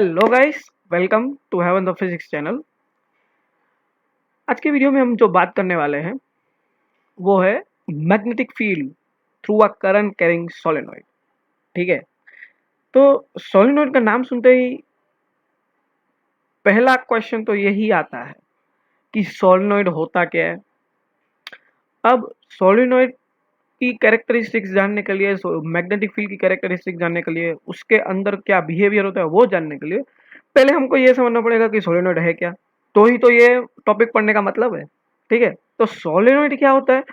Hello guys, welcome to Heaven the physics channel. आज के video में हम जो बात करने वाले हैं वो है magnetic field through a current carrying solenoid. ठीक है, तो सोलेनॉइड का नाम सुनते ही पहला क्वेश्चन तो यही आता है कि सोलेनॉइड होता क्या है। अब सोलेनॉइड की कैरेक्टरिस्टिक्स जानने के लिए, मैग्नेटिक फील्ड की कैरेक्टरिस्टिक्स जानने के लिए, उसके अंदर क्या बिहेवियर होता है वो जानने के लिए पहले हमको ये समझना पड़ेगा कि सोलेनॉइड है क्या। तो ही तो ये टॉपिक पढ़ने का मतलब है। ठीक है, तो सोलेनॉइड क्या होता है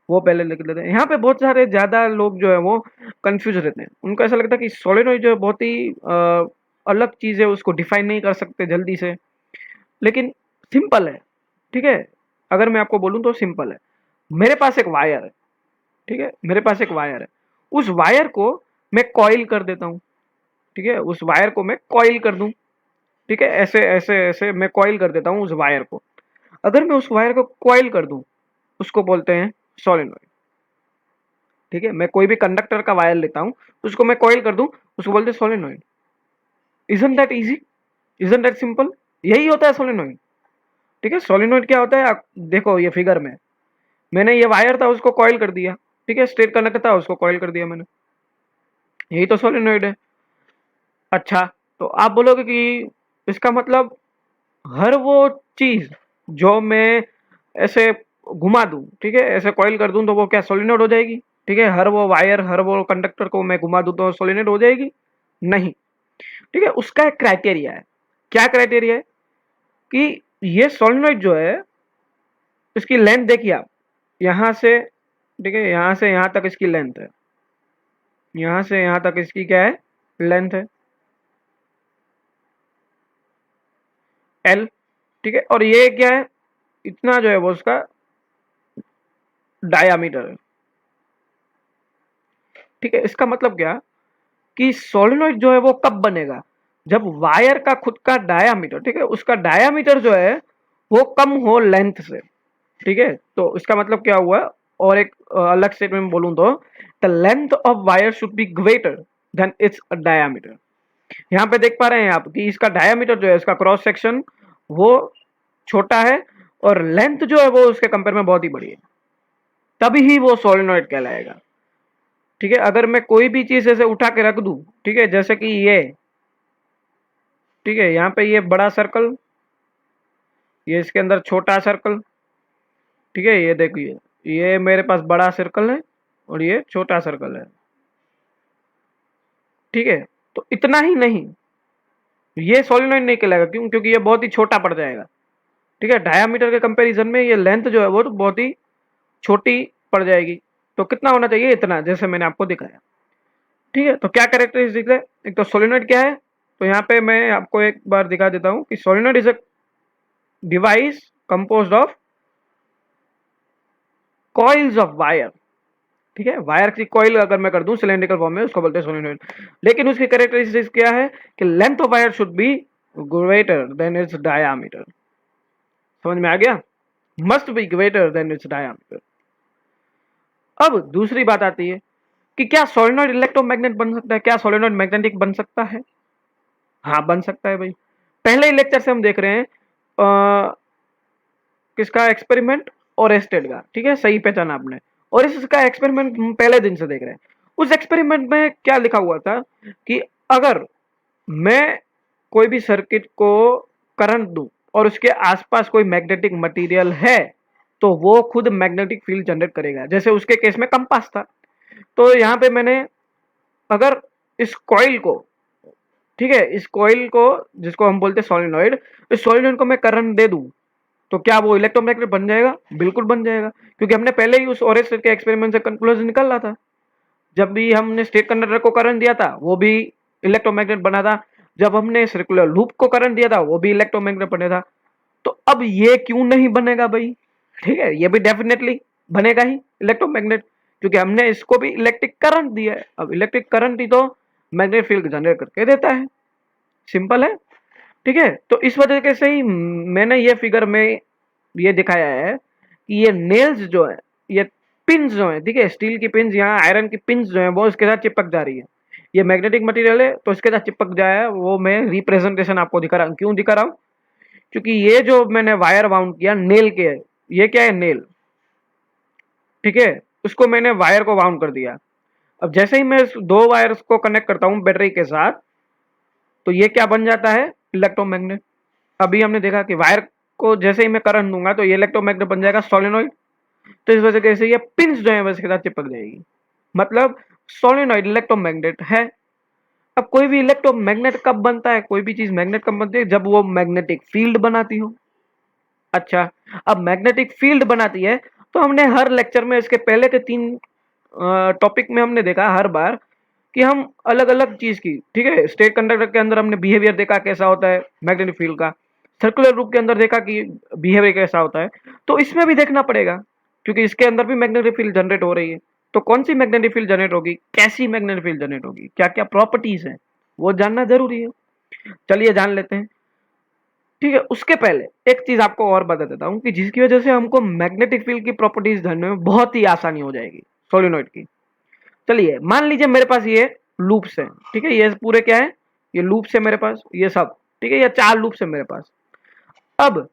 वो पहले लिख लेते हैं। यहाँ पे बहुत सारे ज्यादा लोग जो है वो कंफ्यूज रहते हैं। उनको ऐसा लगता है कि सोलेनॉइड जो है बहुत ही अलग चीज है, उसको डिफाइन नहीं कर सकते जल्दी से। लेकिन सिंपल है। ठीक है, अगर मैं आपको बोलूँ तो सिंपल है। मेरे पास एक वायर है। ठीक है, मेरे पास एक वायर है। उस वायर को मैं कॉइल कर देता हूँ। ठीक है, उस वायर को मैं कॉइल कर दूं। ठीक है, ऐसे ऐसे ऐसे मैं कॉइल कर देता हूँ उस वायर को। अगर मैं उस वायर को कॉइल कर दूं, उसको बोलते हैं सोलेनॉइड। ठीक है, मैं कोई भी कंडक्टर का वायर लेता हूँ, उसको मैं कॉइल कर दूं, उसको बोलते हैं solenoid. Isn't that easy? Isn't that simple? यही होता है सोलेनॉइड। ठीक है, सोलेनॉइड क्या होता है आप देखो, ये फिगर में मैंने ये वायर था उसको कॉइल कर दिया। ठीक है, स्ट्रेट कंडक्टर था उसको कॉइल कर दिया मैंने। यही तो सोलेनॉइड है। अच्छा, तो आप बोलोगे कि इसका मतलब हर वो चीज जो मैं ऐसे घुमा दूं, ठीक है, ऐसे कॉइल कर दूं तो वो क्या सोलिनोइड हो जाएगी? ठीक है, हर वो वायर, हर वो कंडक्टर को मैं घुमा दूं तो सोलिनोइड हो जाएगी? नहीं। ठीक है, उसका एक क्राइटेरिया है। क्या क्राइटेरिया है? कि ये सोलिनोइड जो है, इसकी लेंथ देखिए आप, यहां से, ठीक है, यहां से यहां तक इसकी लेंथ है। यहां से यहां तक इसकी क्या है? लेंथ है, एल। ठीक है, और ये क्या है? इतना जो है वो उसका डायामीटर है। ठीक है, इसका मतलब क्या कि सोलेनोइड जो है वो कब बनेगा? जब वायर का खुद का डायामीटर, ठीक है, उसका डायामीटर जो है वो कम हो लेंथ से। ठीक है, तो इसका मतलब क्या हुआ? और एक अलग स्टेटमेंट में बोलूं तो the length of wire should be greater than it's diameter. यहाँ पे देख पा रहे हैं आप कि इसका डायामीटर जो है, इसका क्रॉस सेक्शन वो छोटा है, और लेंथ जो है वो उसके कंपेयर में बहुत ही बड़ी है। तभी ही वो सोलेनोइड कहलाएगा। ठीक है, अगर मैं कोई भी चीज ऐसे उठा के रख दूं, ठीक है, जैसे कि ये, ठीक है, यहाँ पे ये बड़ा सर्कल, ये इसके अंदर छोटा सर्कल। ठीक है, ये देखिए, ये मेरे पास बड़ा सर्कल है और ये छोटा सर्कल है। ठीक है, तो इतना ही नहीं, ये सोलिनॉइड नहीं कहलाएगा। क्यों? क्योंकि ये बहुत ही छोटा पड़ जाएगा। ठीक है, डायामीटर के कंपैरिजन में ये लेंथ जो है वो तो बहुत ही छोटी पड़ जाएगी। तो कितना होना चाहिए? इतना, जैसे मैंने आपको दिखाया। ठीक है, तो क्या कैरेक्टरिस्टिक है? एक तो सोलिनॉइड क्या है, तो यहाँ पे मैं आपको एक बार दिखा देता हूँ कि solenoid is a device composed of coils of wire. ठीक है, वायर की कॉइल अगर मैं कर दूं सिलेंड्रिकल फॉर्म में, उसको बोलते हैं सोलेनोइड। लेकिन उसकी कैरेक्टरिस्टिक्स क्या है कि length of wire should be greater than it's diameter. समझ में आ गया? Must be greater than it's diameter. अब दूसरी बात आती है कि क्या सोलेनोइड इलेक्ट्रोमैग्नेट बन सकता है? क्या सोलेनोइड मैग्नेटिक बन सकता है? हाँ, बन सकता है भाई। पहले ही लेक्चर से हम देख रहे हैं किसका एक्सपेरिमेंट? ओरेस्टेड का। ठीक है, सही पहचाना आपने। और इसका एक्सपेरिमेंट हम पहले दिन से देख रहे हैं। उस एक्सपेरिमेंट में क्या लिखा हुआ था कि अगर मैं कोई भी सर्किट को करंट दूं और उसके आसपास कोई मैग्नेटिक मटेरियल है, तो वो खुद मैग्नेटिक फील्ड जनरेट करेगा। जैसे उसके केस में कंपास था। तो यहाँ पे मैंने, अगर इस कॉइल को, ठीक है, इस कॉइल को जिसको हम बोलते हैं सोलिनॉइड, इस सोलिनॉइड को मैं करंट दे दूं, तो क्या वो इलेक्ट्रोमैग्नेट बन जाएगा? बिल्कुल बन जाएगा, क्योंकि हमने पहले ही उस ओरेस्टेड के एक्सपेरिमेंट से कंक्लूजन निकाला था। जब भी हमने स्टेट कंडक्टर को करंट दिया था वो भी इलेक्ट्रोमैग्नेट बना था। जब हमने सर्कुलर लूप को करंट दिया था वो भी इलेक्ट्रोमैग्नेट बना था। तो अब ये क्यों नहीं बनेगा भाई? ठीक है, ये भी डेफिनेटली बनेगा ही इलेक्ट्रोमैग्नेट, क्योंकि हमने इसको भी इलेक्ट्रिक करंट दिया है। अब इलेक्ट्रिक करंट ही तो मैग्नेटिक फील्ड जनरेट करके देता है। सिंपल है। ठीक है, तो इस वजह के से ही मैंने ये फिगर में ये दिखाया है कि ये नेल्स जो है, ये पिंस जो है, ठीक है, स्टील की पिंस, यहाँ आयरन की पिंस जो है वो इसके साथ चिपक जा रही है। ये मैग्नेटिक मटेरियल है तो इसके साथ चिपक जाए, वो मैं रिप्रेजेंटेशन आपको दिखा रहा हूँ। क्यों दिखा रहा हूँ? क्योंकि ये जो मैंने वायर बाउंड किया नेल के, ये क्या है, नेल, ठीक है, उसको मैंने वायर को बाउंड कर दिया। अब जैसे ही मैं इस दो वायर्स को कनेक्ट करता हूँ बैटरी के साथ, तो ये क्या बन जाता है, इलेक्ट्रोमैग्नेट। अभी हमने देखा कि वायर को जैसे ही मैं करंट दूंगा तो ये इलेक्ट्रोमैग्नेट बन जाएगा सोलेनोइड। तो इस वजह से ये पिंस जो है इसके साथ चिपक जाएगी, मतलब सोलेनोइड इलेक्ट्रोमैग्नेट है। अब कोई भी इलेक्ट्रोमैग्नेट कब बनता है, कोई भी चीज मैग्नेट कब बनती है, जब वो मैग्नेटिक फील्ड बनाती हो। अच्छा, अब मैग्नेटिक फील्ड बनाती है तो हमने हर लेक्चर में इसके पहले के 3 टॉपिक में हमने देखा हर बार कि हम अलग अलग चीज की, ठीक है, स्टेट कंडक्टर के अंदर हमने बिहेवियर देखा कैसा होता है मैग्नेटिक फील्ड का, सर्कुलर रूप के अंदर देखा कि बिहेवियर कैसा होता है। तो इसमें भी देखना पड़ेगा क्योंकि इसके अंदर भी मैग्नेटिक फील्ड जनरेट हो रही है। तो कौन सी मैग्नेटिक फील्ड जनरेट होगी, कैसी मैग्नेटिक फील्ड जनरेट होगी, क्या क्या प्रॉपर्टीज है, वो जानना जरूरी है। चलिए जान लेते हैं। ठीक है, उसके पहले एक चीज आपको और बता देता हूँ कि जिसकी वजह से हमको मैग्नेटिक फील्ड की प्रॉपर्टीज जानने में बहुत ही आसानी हो जाएगी सोलिनॉइड की। चलिए मान लीजिए मेरे पास ये लूप्स है, ठीक है, ये पूरे क्या है, ये लूप्स है मेरे पास, ये सब, ठीक है, ये 4 लूप्स है मेरे पास। अब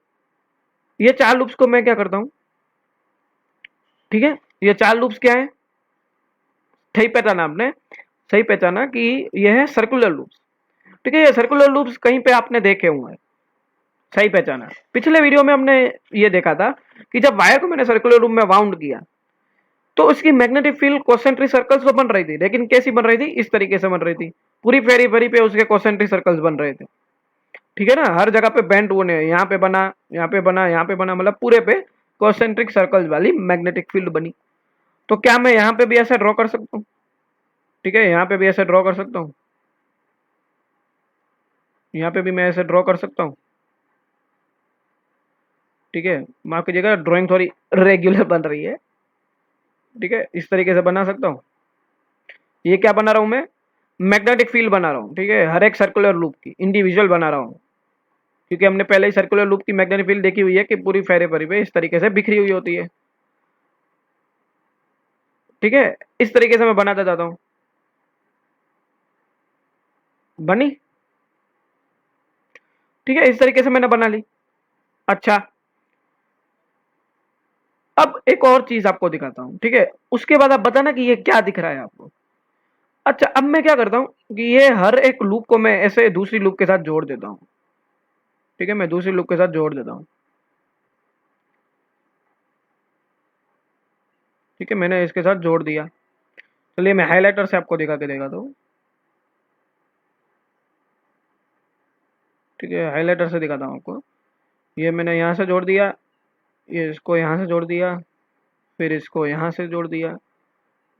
ये 4 लूप्स को मैं क्या करता हूँ, ठीक है, ये 4 लूप्स क्या है, सही पहचाना आपने, सही पहचाना कि ये है सर्कुलर लूप्स। ठीक है, ये सर्कुलर लूप्स कहीं पे आपने देखे हुए हैं, सही पहचाना। पिछले वीडियो में हमने ये देखा था कि जब वायर को मैंने सर्कुलर लूप में वाउंड किया तो उसकी मैग्नेटिक फील्ड कॉन्सेंट्रिक सर्कल्स तो बन रही थी, लेकिन कैसी बन रही थी, इस तरीके से बन रही थी, पूरी फेरी फेरी पे उसके कॉन्सेंट्रिक सर्कल्स बन रहे थे। ठीक है ना, हर जगह पे बेंट होने, यहाँ पे बना, यहाँ पे बना, यहाँ पे बना, मतलब पूरे पे कॉन्सेंट्रिक सर्कल्स वाली मैग्नेटिक फील्ड बनी। तो क्या मैं यहाँ पे भी ऐसा ड्रॉ कर सकता हूँ? ठीक है, यहाँ पे भी ऐसे ड्रॉ कर सकता हूँ, यहाँ पे भी मैं ऐसे ड्रॉ कर सकता हूँ। ठीक है, माफ कीजिएगा ड्राइंग थोड़ी रेगुलर बन रही है। ठीक है, इस तरीके से बना सकता हूँ। ये क्या बना रहा हूँ मैं, मैग्नेटिक फील्ड बना रहा हूँ। ठीक है, हर एक सर्कुलर लूप की इंडिविजुअल बना रहा हूँ, क्योंकि हमने पहले ही सर्कुलर लूप की मैग्नेटिक फील्ड देखी हुई है कि पूरी फेरे फरी पे इस तरीके से बिखरी हुई होती है। ठीक है, इस तरीके से मैं बनाता जाता हूँ। बनी, ठीक है, इस तरीके से मैंने बना ली। अच्छा, अब एक और चीज आपको दिखाता हूँ, ठीक है, उसके बाद आप बताना कि ये क्या दिख रहा है आपको। अच्छा, अब मैं क्या करता हूँ कि ये हर एक लूप को मैं ऐसे दूसरी लूप के साथ जोड़ देता हूँ। ठीक है, मैं दूसरी लूप के साथ जोड़ देता हूँ। ठीक है, मैंने इसके साथ जोड़ दिया। चलिए मैं हाइलाइटर से आपको दिखा के देगा तो, ठीक है, हाइलाइटर से दिखाता हूँ आपको। ये मैंने यहाँ से जोड़ दिया, ये इसको यहाँ से जोड़ दिया, फिर इसको यहाँ से जोड़ दिया,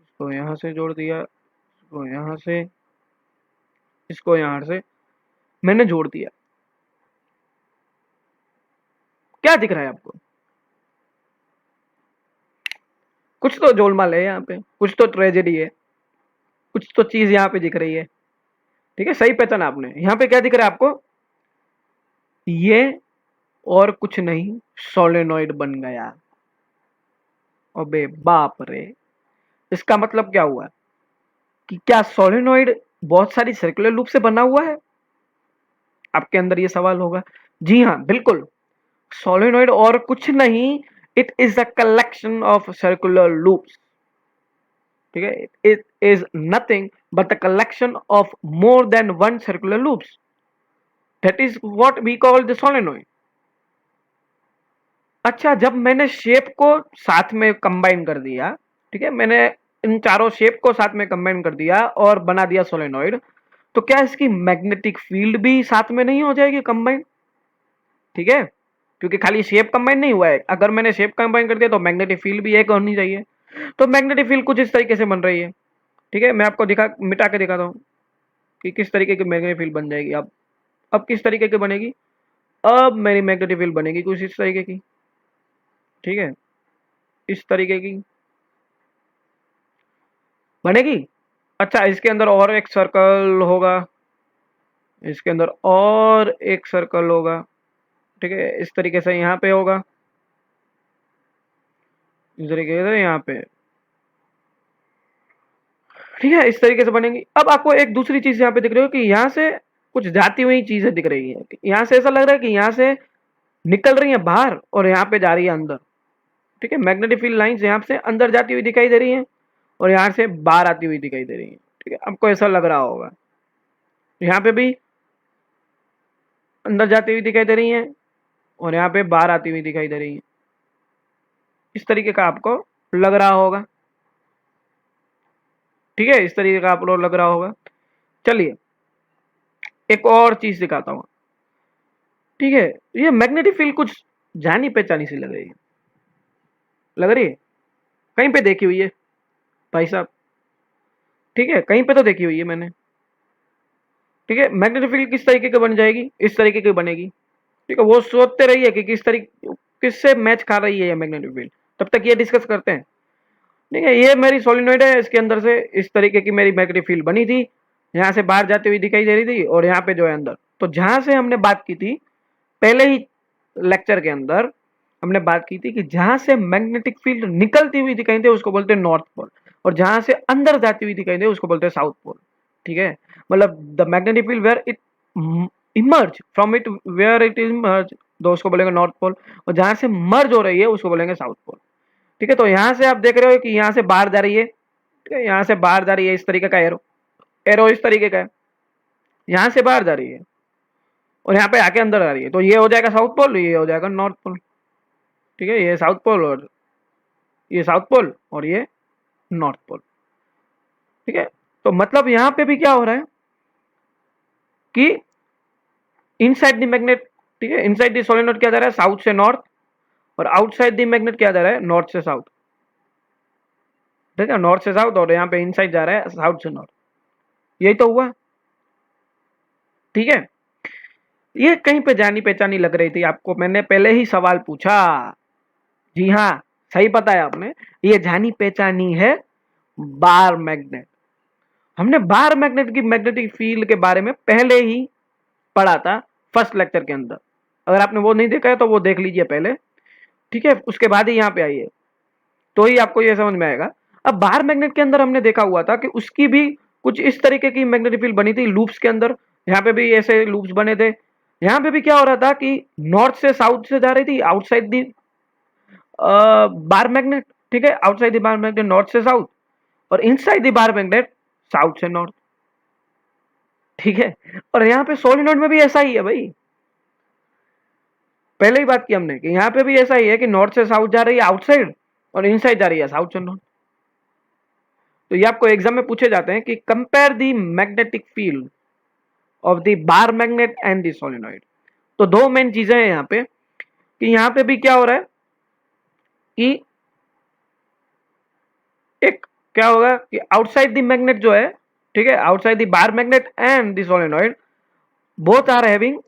इसको यहाँ से जोड़ दिया, इसको यहाँ से, इसको यहाँ से मैंने जोड़ दिया। क्या दिख रहा है आपको? कुछ तो गोलमाल है यहाँ पे, कुछ तो ट्रेजेडी है, कुछ तो चीज यहाँ पे दिख रही है। ठीक है, सही पहचाना आपने। यहाँ पे क्या दिख रहा है आपको, ये और कुछ नहीं, सोलेनॉइड बन गया। अबे बाप रे, इसका मतलब क्या हुआ कि क्या सोलेनॉइड बहुत सारी सर्कुलर लूप से बना हुआ है? आपके अंदर ये सवाल होगा। जी हाँ, बिल्कुल, सोलेनॉइड और कुछ नहीं, it is a collection of circular loops. ठीक है, it is nothing but the collection of more than one circular loops, that is what we call the solenoid. अच्छा, जब मैंने शेप को साथ में कंबाइन कर दिया, ठीक है, मैंने इन चारों शेप को साथ में कंबाइन कर दिया और बना दिया सोलेनॉइड, तो क्या इसकी मैग्नेटिक फील्ड भी साथ में नहीं हो जाएगी कंबाइन? ठीक है, क्योंकि खाली शेप कंबाइन नहीं हुआ है, अगर मैंने शेप कंबाइन कर दिया तो मैग्नेटिक फील्ड भी एक होनी चाहिए। तो मैग्नेटिक फील्ड कुछ इस तरीके से बन रही है। ठीक है, मैं आपको मिटा के दिखाता हूँ कि किस तरीके की मैग्नेटिक फील्ड बन जाएगी। अब किस तरीके की बनेगी, अब मेरी मैग्नेटिक फील्ड बनेगी कुछ इस तरीके की। ठीक है, इस तरीके की बनेगी। अच्छा, इसके अंदर और एक सर्कल होगा, इसके अंदर और एक सर्कल होगा। ठीक है, इस तरीके से यहाँ पे होगा, इस तरीके से यहाँ पे। ठीक है, इस तरीके से बनेंगी। अब आपको एक दूसरी चीज यहाँ पे दिख रही हो कि यहाँ से कुछ जाती हुई चीजें दिख रही है, यहाँ से ऐसा लग रहा है कि यहाँ से निकल रही है बाहर और यहाँ पे जा रही है अंदर। ठीक है, मैग्नेटिक फील्ड लाइंस यहाँ से अंदर जाती हुई दिखाई दे रही है और यहाँ से बाहर आती हुई दिखाई दे रही है। ठीक है, आपको ऐसा लग रहा होगा, यहाँ पे भी अंदर जाती हुई दिखाई दे रही है और यहाँ पे बाहर आती हुई दिखाई दे रही है। इस तरीके का आपको लग रहा होगा। ठीक है, इस तरीके का आप लोग लग रहा होगा। चलिए एक और चीज दिखाता हूँ। ठीक है, ये मैग्नेटिक फील्ड कुछ जानी पहचानी सी लग रही है, लग रही है, कहीं पे देखी हुई है भाई साहब। ठीक है, कहीं पे तो देखी हुई है मैंने। ठीक है, मैग्नेटिक फील्ड किस तरीके की बन जाएगी, इस तरीके की बनेगी। ठीक है, वो सोचते रहिए कि किस तरीके किससे मैच खा रही है ये मैग्नेटिक फील्ड, तब तक ये डिस्कस करते हैं। ठीक है, ये मेरी सोलिनॉइड है, इसके अंदर से इस तरीके की मेरी मैग्नेटिक फील्ड बनी थी, यहाँ से बाहर जाती हुई दिखाई दे रही थी और यहाँ पे जो है अंदर। तो जहां से हमने बात की थी पहले ही लेक्चर के अंदर, हमने बात की थी कि जहां से मैग्नेटिक फील्ड निकलती हुई दिखाई दे उसको बोलते हैं नॉर्थ पोल, और जहां से अंदर जाती हुई दिखाई दे उसको बोलते हैं साउथ पोल। ठीक है, मतलब the magnetic field where it emerge from it, where it emerge, तो उसको बोलेंगे नॉर्थ पोल, और जहां से मर्ज हो रही है उसको बोलेंगे साउथ पोल। ठीक है, तो यहाँ से आप देख रहे हो कि यहाँ से बाहर जा रही है। ठीक है, यहाँ से बाहर जा रही है, इस तरीके का एरो, एरो इस तरीके का है, यहाँ से बाहर जा रही है और यहाँ पे आके अंदर आ रही है, तो ये हो जाएगा साउथ पोल, ये हो जाएगा नॉर्थ पोल। ठीक है, ये साउथ पोल और ये साउथ पोल और ये नॉर्थ पोल। ठीक है, तो मतलब यहाँ पे भी क्या हो रहा है कि इनसाइड द मैग्नेट, ठीक है, इनसाइड द सोलेनोइड क्या जा रहा है, साउथ से नॉर्थ, और आउटसाइड द मैग्नेट क्या जा रहा है, नॉर्थ से साउथ। ठीक है, नॉर्थ से साउथ, और यहाँ पे इनसाइड जा रहा है साउथ से नॉर्थ। यही तो हुआ। ठीक है, ये कहीं पे जानी पहचानी लग रही थी आपको, मैंने पहले ही सवाल पूछा। जी हाँ, सही पता है आपने, ये जानी पहचानी है बार मैग्नेट। हमने बार मैग्नेट की मैग्नेटिक फील्ड के बारे में पहले ही पढ़ा था फर्स्ट लेक्चर के अंदर। अगर आपने वो नहीं देखा है तो वो देख लीजिए पहले। ठीक है, उसके बाद ही यहाँ पे आइए तो ही आपको ये समझ में आएगा। अब बार मैग्नेट के अंदर हमने देखा हुआ था कि उसकी भी कुछ इस तरीके की मैग्नेटिक फील्ड बनी थी लूप्स के अंदर, यहाँ पे भी ऐसे लूप्स बने थे। यहाँ पे भी क्या हो रहा था कि नॉर्थ से साउथ से जा रही थी आउटसाइड दी बार मैग्नेट। ठीक है, outside the bar magnet north से साउथ, और inside the bar magnet south से नॉर्थ। ठीक है, और यहाँ पे सोलिनॉइड में भी ऐसा ही है भाई, पहले ही बात की हमने कि यहाँ पे भी ऐसा ही है कि नॉर्थ से साउथ जा रही है आउटसाइड, और इनसाइड जा रही है साउथ से नॉर्थ। तो ये आपको एग्जाम में पूछे जाते हैं कि compare the magnetic field of the bar magnet and the solenoid. तो दो मेन चीजें हैं यहाँ पे कि यहाँ पे भी क्या हो रहा है कि एक क्या होगा कि आउटसाइड द मैग्नेट जो है, ठीक है, outside the bar magnet and the solenoid both are having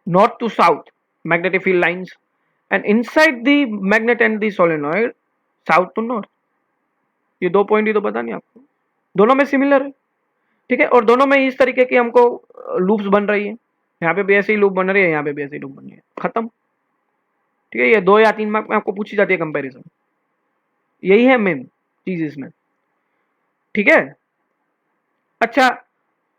north to south magnetic field lines, and inside the magnet and the solenoid south to north। ये दो पॉइंट ही तो पता नहीं आपको, दोनों में सिमिलर है। ठीक है, और दोनों में इस तरीके की हमको लूप्स बन रही है, यहाँ पे भी ऐसे ही लूप बन रही है, यहाँ पे भी ऐसे ही लूप बन रही है, खत्म। ठीक है, ये 2 या 3 मार्क में आपको पूछी जाती है कंपैरिजन, यही है मेन चीज इसमें। ठीक है, अच्छा,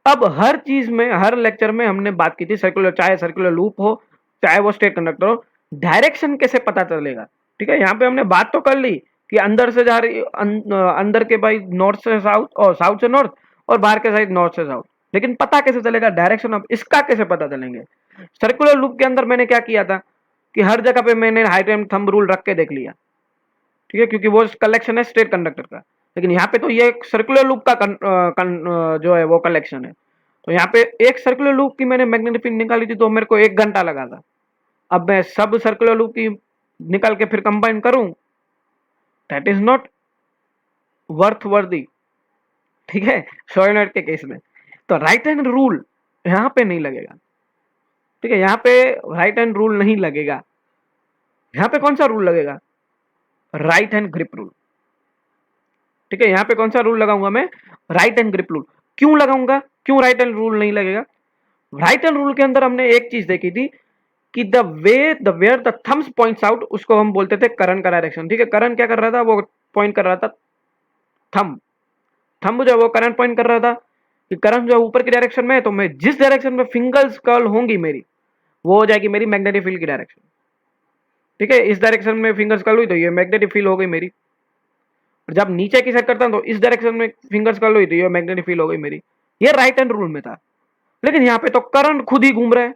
अब हर चीज में हर लेक्चर में हमने बात की थी सर्कुलर, चाहे सर्कुलर लूप हो चाहे वो स्ट्रेट कंडक्टर हो, डायरेक्शन कैसे पता चलेगा। ठीक है, यहाँ पे हमने बात तो कर ली कि अंदर से जा रही अंदर के भाई नॉर्थ से साउथ और साउथ से नॉर्थ, और बाहर के साइड नॉर्थ से साउथ, लेकिन पता कैसे चलेगा डायरेक्शन ऑफ इसका कैसे पता चलेंगे। सर्कुलर लूप के अंदर मैंने क्या किया था कि हर जगह पे मैंने हाइट एंड थंब रूल रख के देख लिया। ठीक है, क्योंकि वो कलेक्शन है स्ट्रेट कंडक्टर का, लेकिन यहाँ पे तो ये सर्कुलर लूप का जो है वो कलेक्शन है। तो यहाँ पे एक सर्कुलर लूप की मैंने मैग्नेटिक फील्ड निकाली थी तो मेरे को 1 घंटा लगा था। अब मैं सब सर्कुलर लूप की निकाल के फिर कंबाइन करूं, दैट इज नॉट वर्थ वर्दी। ठीक है, सोलेनॉइड के केस में तो राइट हैंड रूल यहाँ पे नहीं लगेगा। ठीक है, यहाँ पे राइट हैंड रूल नहीं लगेगा। यहाँ पे कौन सा रूल लगेगा, राइट हैंड ग्रिप रूल। ठीक है, यहाँ पे कौन सा रूल लगाऊंगा मैं, राइट हैंड ग्रिप रूल। क्यों लगाऊंगा, क्यों राइट हैंड रूल नहीं लगेगा। राइट हैंड रूल के अंदर हमने एक चीज देखी थी कि the where the thumbs points out, उसको हम बोलते थे करंट का डायरेक्शन। ठीक है, करंट क्या कर रहा था, वो पॉइंट कर रहा था थंब, थंब जो है वो करंट पॉइंट कर रहा था कि करंट जो है ऊपर की डायरेक्शन में है, तो मैं जिस डायरेक्शन में फिंगर्स कर्ल होंगी मेरी, वो हो जाएगी मेरी मैग्नेटिक फील्ड की डायरेक्शन। ठीक है, इस डायरेक्शन में फिंगर्स कर्ल हुई तो ये मैग्नेटिक फील्ड हो गई मेरी। और जब नीचे की साइड करता हूं तो इस डायरेक्शन में फिंगर्स कर्ल हुई तो ये मैग्नेटिक फील्ड हो गई मेरी। ये राइट हैंड रूल में था। लेकिन यहाँ पे तो करंट खुद ही घूम रहा है।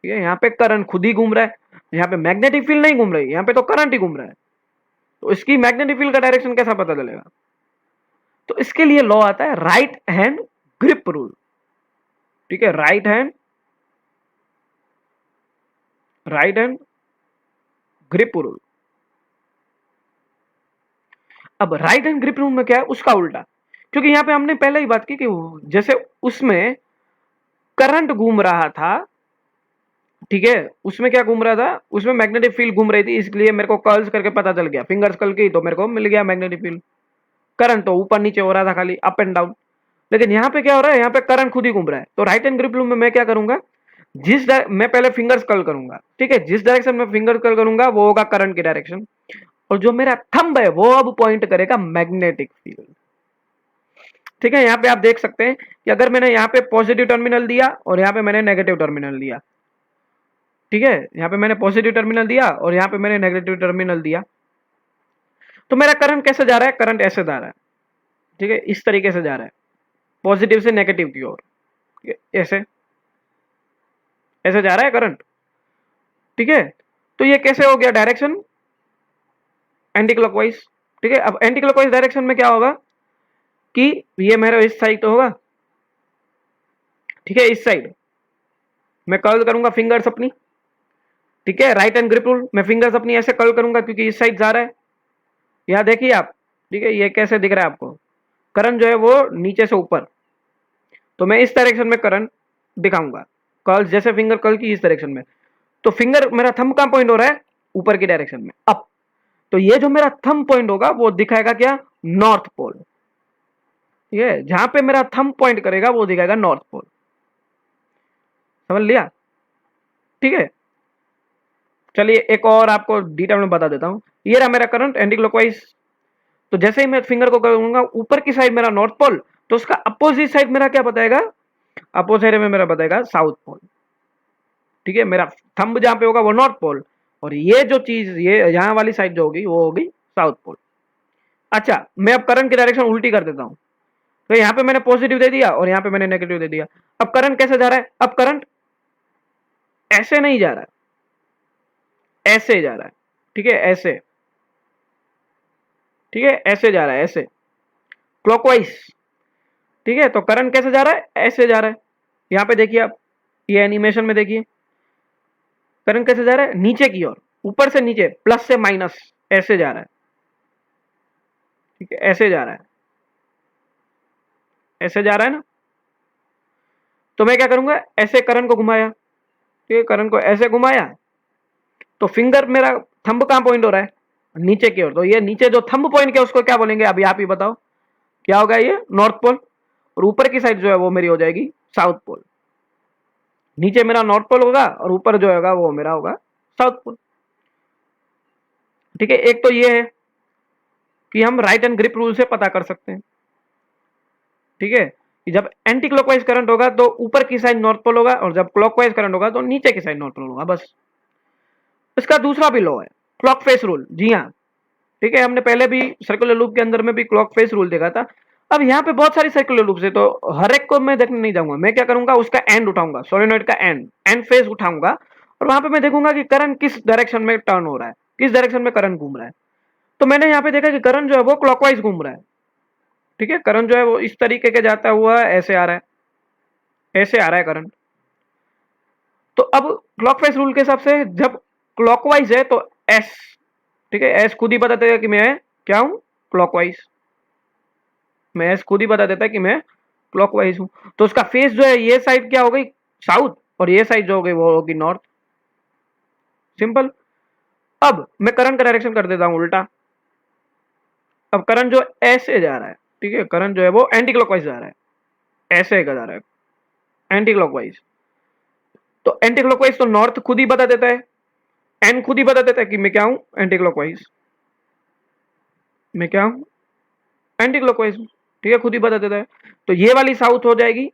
ठीक है, यहाँ पे करंट खुद ही घूम रहा है, यहाँ पे मैग्नेटिक फील्ड नहीं घूम रही, यहाँ पे तो करंट ही घूम रहा है। तो इसकी मैग्नेटिक फील्ड का डायरेक्शन कैसा पता चलेगा? तो इसके लिए लॉ आता है राइट हैंड ग्रिप रूल। ठीक है, राइट हैंड ग्रिप रूल। अब राइट हैंड ग्रिप रूल में क्या है, उसका उल्टा। क्योंकि यहां पे हमने पहले ही बात की कि जैसे उसमें करंट घूम रहा था, ठीक है, उसमें क्या घूम रहा था, उसमें मैग्नेटिक फील्ड घूम रही थी, इसलिए मेरे को कर्ल्स करके पता चल गया, फिंगर्स कर्ल की तो मेरे को मिल गया मैग्नेटिक फील्ड। करंट तो ऊपर नीचे हो रहा था खाली, अप एंड डाउन। लेकिन यहाँ पे क्या हो रहा है, यहाँ पे करंट खुद ही घूम रहा है। तो राइट हैंड ग्रिप रूल में मैं क्या करूंगा, मैं पहले फिंगर्स कर्ल करूंगा। ठीक है, जिस डायरेक्शन में फिंगर कर्ल करूंगा वो होगा करंट की डायरेक्शन, और जो मेरा थंब है वो अब पॉइंट करेगा मैग्नेटिक फील्ड। ठीक है, यहाँ पे आप देख सकते हैं कि अगर मैंने यहाँ पे पॉजिटिव टर्मिनल दिया और यहाँ पे मैंने नेगेटिव टर्मिनल दिया, ठीक है, यहाँ पे मैंने पॉजिटिव टर्मिनल दिया और यहाँ पे मैंने नेगेटिव टर्मिनल दिया, तो मेरा करंट कैसे जा रहा है, करंट ऐसे जा रहा है। ठीक है, इस तरीके से जा रहा है, पॉजिटिव से नेगेटिव की ओर। ठीक है, ऐसे ऐसे जा रहा है करंट। ठीक है, तो ये कैसे हो गया डायरेक्शन, एंटी क्लॉकवाइज। ठीक है, अब एंटी क्लॉकवाइज डायरेक्शन में क्या होगा कि ये मेरा इस साइड तो होगा। ठीक है, इस साइड मैं कर्ल करूंगा फिंगर्स अपनी। ठीक है, राइट हैंड ग्रिप रूल, मैं फिंगर्स अपनी ऐसे कर्ल करूंगा क्योंकि इस साइड जा रहा है। यहां देखिए आप, ठीक है, ये कैसे दिख रहा है आपको, करंट जो है वो नीचे से ऊपर, तो मैं इस डायरेक्शन में करंट दिखाऊंगा, कर्ल जैसे फिंगर कर्ल की इस डायरेक्शन में। तो फिंगर मेरा थंब कहां पॉइंट हो रहा है, ऊपर की डायरेक्शन में, अप। तो ये जो मेरा थंब पॉइंट होगा वो दिखाएगा क्या, नॉर्थ पोल। ठीक है, जहां पे मेरा थंब पॉइंट करेगा वो दिखाएगा नॉर्थ पोल। समझ लिया? ठीक है, चलिए एक और आपको डिटेल में बता देता हूं। ये रहा मेरा करंट एंटी क्लॉकवाइज। तो जैसे ही मैं फिंगर को करूंगा ऊपर की साइड मेरा नॉर्थ पोल, तो उसका अपोजिट साइड मेरा क्या बताएगा, अपोजिट में मेरा बताएगा साउथ पोल। ठीक है, मेरा थंब जहां पे होगा वो नॉर्थ पोल, और ये जो चीज ये यहां वाली साइड जो होगी वो होगी साउथ पोल। अच्छा, मैं अब करंट की डायरेक्शन उल्टी कर देता हूं। तो यहां पे मैंने पॉजिटिव दे दिया और यहां पे मैंने नेगेटिव दे दिया। अब करंट कैसे जा रहा है, अब करंट ऐसे नहीं जा रहा है, ऐसे जा रहा है। ठीक है, ऐसे। ठीक है, ऐसे जा रहा है, ऐसे क्लॉकवाइज। ठीक है, तो करंट कैसे जा रहा है, ऐसे जा रहा है। यहां पे देखिए आप, ये एनिमेशन में देखिए, करंट कैसे जा रहा है, नीचे की ओर, ऊपर से नीचे, प्लस से माइनस, ऐसे जा रहा है। ठीक है, ऐसे जा रहा है, ऐसे जा रहा है ना। तो मैं क्या करूंगा, ऐसे करंट को घुमाया। ठीक है, करंट को ऐसे घुमाया, तो फिंगर मेरा थंब कहां पॉइंट हो रहा है, नीचे की ओर। तो ये नीचे जो थंब पॉइंट किया उसको क्या बोलेंगे, अभी आप ही बताओ क्या होगा, ये नॉर्थ पोल। और ऊपर की साइड जो है वो मेरी हो जाएगी साउथ पोल। नीचे मेरा नॉर्थ पोल होगा और ऊपर जो होगा वो मेरा होगा साउथ पोल। ठीक है, एक तो ये है कि हम राइट हैंड ग्रिप रूल से पता कर सकते हैं। ठीक है, कि जब एंटी क्लॉकवाइज करंट होगा तो ऊपर की साइड नॉर्थ पोल होगा, और जब क्लॉकवाइज करंट होगा तो नीचे की साइड नॉर्थ पोल होगा, बस। इसका दूसरा भी लॉ है, क्लॉक फेस रूल। जी हाँ, ठीक है, हमने पहले भी सर्कुलर लूप के अंदर में भी क्लॉक फेस रूल देखा था। अब यहाँ पे बहुत सारी सर्कुलर लूप्स है, तो हर एक को मैं देखने नहीं जाऊंगा। मैं क्या करूंगा, उसका एंड उठाऊंगा, सोलेनॉइड का एंड फेस उठाऊंगा, और वहां पे मैं देखूंगा कि करंट किस डायरेक्शन में टर्न हो रहा है, किस डायरेक्शन में करंट घूम रहा है। तो मैंने यहाँ पे देखा कि करंट जो है वो क्लॉकवाइज घूम रहा है। ठीक है, करंट जो है वो इस तरीके के जाता हुआ ऐसे आ रहा है, ऐसे आ रहा है करंट। तो अब क्लॉकवाइज रूल के हिसाब से जब क्लॉकवाइज है तो एस, ठीक है, एस खुद ही बता देगा कि मैं क्या हूं, क्लॉकवाइज। मैं एस खुद ही बता देता है कि मैं क्लॉकवाइज हूं। तो उसका फेस जो है, ये साइड क्या हो गई, साउथ, और ये साइड जो हो गई वो होगी नॉर्थ। सिंपल। अब मैं करंट का डायरेक्शन कर देता हूं उल्टा। अब करंट जो ऐसे जा रहा है, ठीक है, करंट जो है वो एंटी क्लॉकवाइज जा रहा है, ऐसे का जा रहा है एंटी क्लॉकवाइज। तो एंटी क्लॉकवाइज तो नॉर्थ खुद ही बता देता है, एन खुद ही बता देता है कि मैं क्या हूं, एंटी क्लॉकवाइज। मैं क्या हूं, एंटी क्लॉकवाइज में, ठीक है, खुद ही बता देता है। तो ये वाली साउथ हो जाएगी,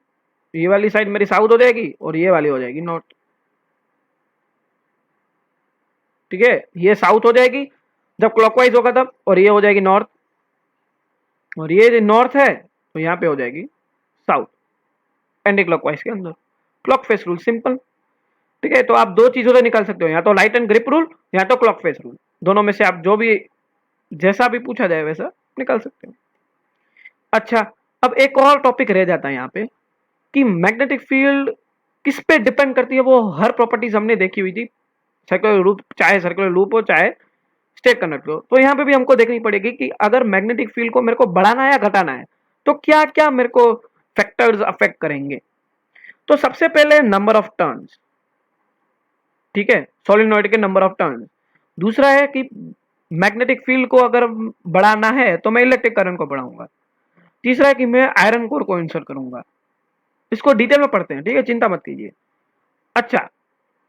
ये वाली साइड मेरी साउथ हो जाएगी और ये वाली हो जाएगी नॉर्थ, ठीक है, ये साउथ हो जाएगी जब क्लॉकवाइज होगा तब, और ये हो जाएगी नॉर्थ, और ये नॉर्थ है तो यहाँ पे हो जाएगी साउथ, एंटी क्लॉकवाइज के अंदर। क्लॉक फेस रूल सिंपल, ठीक है। तो आप दो चीजों से निकाल सकते हो, या तो लाइट एंड ग्रिप रूल या तो क्लॉक फेस रूल, दोनों में से आप जो भी, जैसा भी पूछा जाए वैसा निकाल सकते हो। अच्छा, अब एक और टॉपिक रह जाता है यहाँ पे कि मैग्नेटिक फील्ड किस पे डिपेंड करती है। वो हर प्रॉपर्टीज हमने देखी हुई थी, सर्कुलर लूप, चाहे सर्कुलर लूप हो चाहे स्टेट कंडक्टर हो। तो यहाँ पे भी हमको देखनी पड़ेगी कि अगर मैग्नेटिक फील्ड को मेरे को बढ़ाना है या घटाना है तो क्या क्या मेरे को फैक्टर्स अफेक्ट करेंगे। तो सबसे पहले नंबर ऑफ टर्न्स, ठीक है, सोलिनॉइड के नंबर ऑफ टर्न्स। दूसरा है कि मैग्नेटिक फील्ड को अगर बढ़ाना है तो मैं इलेक्ट्रिक करंट को बढ़ाऊंगा। तीसरा है कि मैं आयरन कोर को इंसर्ट करूंगा। इसको डिटेल में पढ़ते हैं, ठीक है, चिंता मत कीजिए। अच्छा,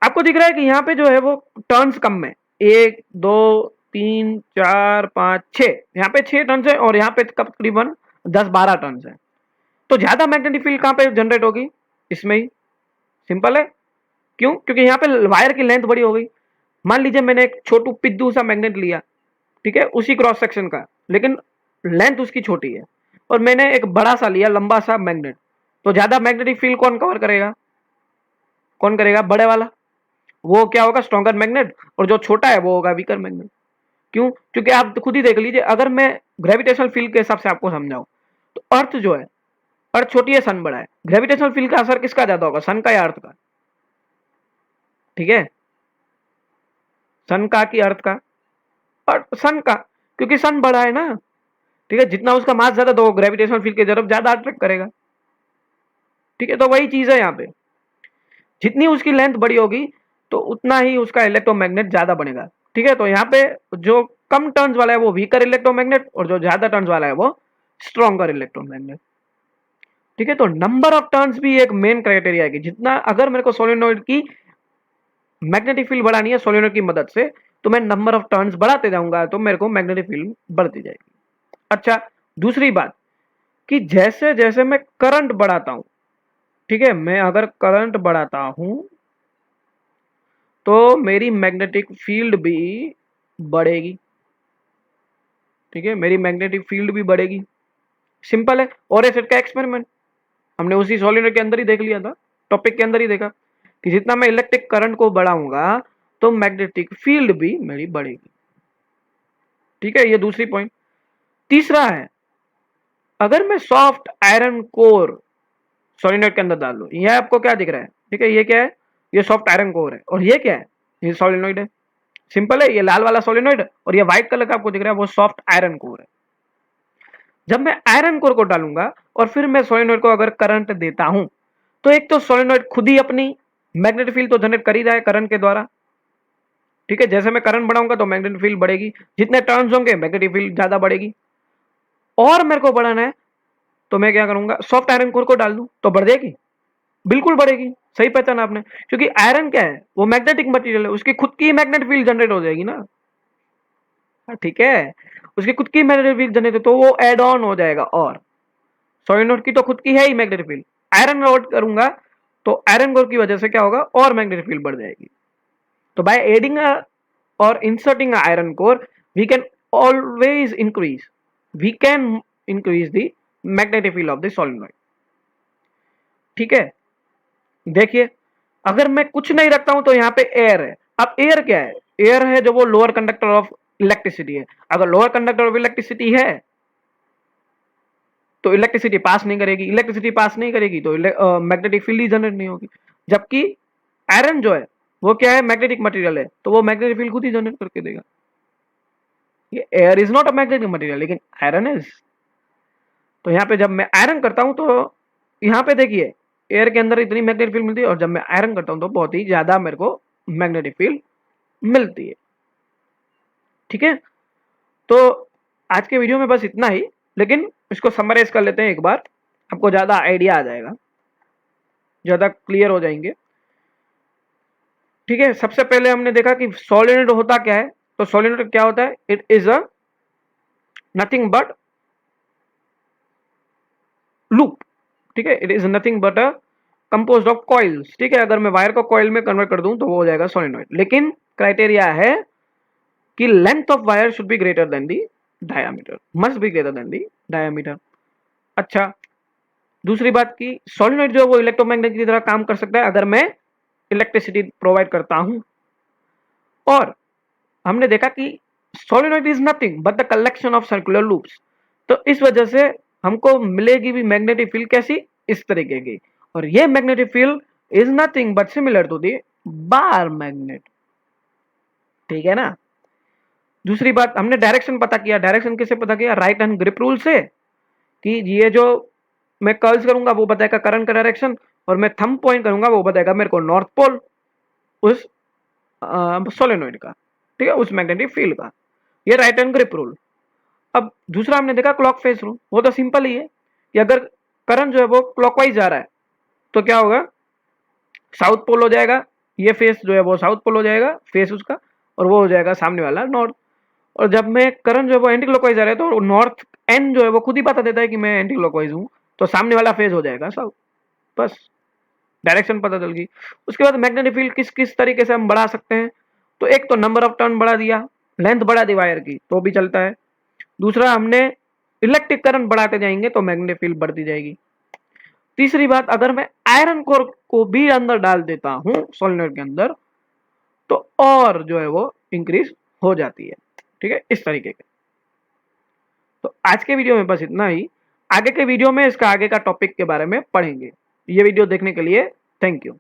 आपको दिख रहा है कि यहाँ पे जो है वो टर्न्स कम है, 1 2 3 4 5 6, यहाँ पे 6 टर्न्स है और यहाँ पे तकरीबन 10 12 टर्न्स है। तो ज्यादा मैग्नेटिक फील्ड कहाँ पे जनरेट होगी, इसमें ही। सिंपल है, क्यों? क्योंकि यहाँ पे वायर की लेंथ बड़ी हो गई। मान लीजिए मैंने एक छोटू पिद्दू सा मैग्नेट लिया, ठीक है, उसी क्रॉस सेक्शन का, लेकिन लेंथ उसकी छोटी है, और मैंने एक बड़ा सा लिया लंबा सा मैग्नेट, तो ज्यादा मैग्नेटिक फील्ड कौन कवर करेगा, कौन करेगा, बड़े वाला। वो क्या होगा, स्ट्रॉन्गर मैग्नेट, और जो छोटा है वो होगा वीकर मैग्नेट। क्यों? क्योंकि आप खुद ही देख लीजिए, अगर मैं ग्रेविटेशनल फील्ड के हिसाब से आपको समझाऊं तो अर्थ जो है, अर्थ छोटी है, सन बड़ा है, ग्रेविटेशनल फील्ड का असर किसका ज्यादा होगा, सन का या अर्थ का? ठीक है, सन का कि अर्थ का? और सन का, क्योंकि सन बड़ा है ना, ठीक है, जितना उसका मास ज्यादा तो ग्रेविटेशनल फील्ड की तरफ ज्यादा अट्रैक्ट करेगा। ठीक है, तो वही चीज है यहाँ पे, जितनी उसकी लेंथ बड़ी होगी तो उतना ही उसका इलेक्ट्रोमैग्नेट ज्यादा बनेगा। ठीक है, तो यहाँ पे जो कम टर्न्स वाला है वो वीकर इलेक्ट्रोमैग्नेट, और जो ज्यादा टर्न्स वाला है वो स्ट्रॉन्गर इलेक्ट्रोमैग्नेट। ठीक है, तो नंबर ऑफ टर्न्स भी एक मेन क्राइटेरिया है कि जितना, अगर मेरे को सोलेनोइड की मैग्नेटिक फील्ड बढ़ानी है सोलेनोइड की मदद से, तो मैं नंबर ऑफ टर्न्स बढ़ाते जाऊंगा तो मेरे को मैग्नेटिक फील्ड बढ़ती जाएगी। अच्छा, दूसरी बात कि जैसे जैसे मैं करंट बढ़ाता हूं, ठीक है, मैं अगर करंट बढ़ाता हूं तो मेरी मैग्नेटिक फील्ड भी बढ़ेगी। ठीक है, मेरी मैग्नेटिक फील्ड भी बढ़ेगी। सिंपल है, और एसिड का एक्सपेरिमेंट हमने उसी सोलेनोइड के अंदर ही देख लिया था, टॉपिक के अंदर ही देखा कि जितना मैं इलेक्ट्रिक करंट को बढ़ाऊंगा तो मैग्नेटिक फील्ड भी मेरी बढ़ेगी। ठीक है, ये दूसरी पॉइंट। तीसरा है, अगर मैं सॉफ्ट आयरन कोर सोलेनोइड के अंदर डाल लूं, ये आपको क्या दिख रहा है, ठीक है, ये क्या है, ये सॉफ्ट आयरन कोर है, और ये क्या है, ये सोलेनोइड है। सिंपल है, ये लाल वाला सोलेनोइड और ये व्हाइट कलर का आपको दिख रहा है वो सॉफ्ट आयरन कोर है। जब मैं आयरन कोर को डालूंगा और फिर मैं सोलेनोइड को अगर करंट देता हूं, तो एक तो सोलेनोइड खुद ही अपनी मैग्नेटिक फील्ड तो जनरेट कर ही रहा है करंट के द्वारा। ठीक है, जैसे मैं करंट बढ़ाऊंगा तो मैग्नेटिक फील्ड बढ़ेगी, जितने टर्न्स होंगे मैग्नेटिक फील्ड ज्यादा बढ़ेगी। और मेरे को बढ़ाना है तो मैं क्या करूंगा, सॉफ्ट आयरन कोर को डाल दूं तो बढ़ जाएगी, बिल्कुल बढ़ेगी। सही पहचाना आपने, क्योंकि आयरन क्या है, वो मैग्नेटिक मटेरियल है, उसकी खुद की मैग्नेटिक फील्ड जनरेट हो जाएगी ना। ठीक है, उसकी खुद की मैग्नेटिक फील्ड जनरेट, तो वो एड ऑन हो जाएगा। और सोलेनोइड की तो खुद की है ही मैग्नेटिक फील्ड, आयरन लोड करूंगा तो आयरन कोर की वजह से क्या होगा, और मैग्नेटिक फील्ड बढ़ जाएगी। तो बाय एडिंग और inserting iron core we can always increase, we can increase the magnetic field of the solenoid. ठीक है, देखिए, अगर मैं कुछ नहीं रखता हूं तो यहाँ पे एयर है। अब एयर क्या है, एयर है जो वो लोअर कंडक्टर ऑफ इलेक्ट्रिसिटी है। अगर लोअर कंडक्टर ऑफ इलेक्ट्रिसिटी है तो इलेक्ट्रिसिटी पास नहीं करेगी, इलेक्ट्रिसिटी पास नहीं करेगी तो मैग्नेटिक फील्ड ही जनरेट नहीं होगी। जबकि आयरन जो है वो क्या है, मैग्नेटिक मटेरियल है, तो वो मैग्नेटिक फील्ड खुद ही जनरेट करके देगा। ये air is not a magnetic material, लेकिन आयरन इज। तो यहाँ पे जब मैं आयरन करता हूं तो यहाँ पे देखिए, एयर के अंदर इतनी मैग्नेटिक फील्ड मिलती है, और जब मैं आयरन करता हूं तो बहुत ही ज्यादा मेरे को मैग्नेटिक फील्ड मिलती है। ठीक है, तो आज के वीडियो में बस इतना ही, लेकिन इसको समराइज कर लेते हैं एक बार, आपको ज्यादा आइडिया आ जाएगा, ज्यादा क्लियर हो जाएंगे। ठीक है, सबसे पहले हमने देखा कि सोलेनोइड होता क्या है। तो सोलेनोइड क्या होता है, it is a nothing but loop, ठीक है, it is nothing but a composed of coils, ठीक है। अगर मैं वायर को कॉइल में कन्वर्ट कर दूं तो वो हो जाएगा सोलेनॉइड, लेकिन क्राइटेरिया है कि length of wire should be greater than the diameter, must be greater than the diameter. अच्छा, दूसरी बात की सोलेनॉइड जो है वो इलेक्ट्रोमैग्नेट की तरह काम कर सकता है अगर मैं इलेक्ट्रिसिटी प्रोवाइड करता हूं। और हमने देखा कि solenoid is nothing but the collection of circular loops, तो इस वजह से हमको मिलेगी भी मैग्नेटिक फील्ड कैसी, इस तरीके की। और ये magnetic field is nothing but similar to the bar magnet, ठीक है ना। दूसरी बात, हमने डायरेक्शन पता किया। डायरेक्शन किसे पता किया, राइट हैंड ग्रिप रूल से, कि ये जो मैं कर्ल्स करूंगा वो बताएगा करंट का डायरेक्शन, और मैं थंब पॉइंट करूंगा वो बताएगा मेरे को नॉर्थ पोल उस सोलेनॉइड का, ठीक है, उस मैग्नेटिक फील्ड का। ये राइट हैंड ग्रिप रूल। अब दूसरा हमने देखा क्लॉक फेस रूल, वो तो सिंपल ही है कि अगर करंट जो है वो क्लॉकवाइज जा रहा है तो क्या होगा, साउथ पोल हो जाएगा, ये फेस जो है वो साउथ पोल हो जाएगा फेस उसका, और वो हो जाएगा सामने वाला नॉर्थ। और जब मैं करंट जो है वो एंटी क्लॉकवाइज जा रहा है तो नॉर्थ एन जो है वो खुद ही बता देता है कि मैं एंटी क्लॉकवाइज हूँ, तो सामने वाला फेस हो जाएगा साउथ, बस डायरेक्शन पता चल गई। उसके बाद मैग्नेटिक फील्ड किस किस तरीके से हम बढ़ा सकते हैं, तो एक तो नंबर ऑफ टर्न बढ़ा दिया, लेंथ बढ़ा दी वायर की तो भी चलता है। दूसरा, हमने इलेक्ट्रिक करंट बढ़ाते जाएंगे तो मैग्नेटिक फील्ड बढ़ती जाएगी। तीसरी बात, अगर मैं आयरन कोर को भी अंदर डाल देता हूं सोलेनॉइड के अंदर तो और जो है वो इंक्रीज हो जाती है, ठीक है, इस तरीके के। तो आज के वीडियो में बस इतना ही। आगे के वीडियो में इसका आगे का टॉपिक के बारे में पढ़ेंगे। ये वीडियो देखने के लिए थैंक यू।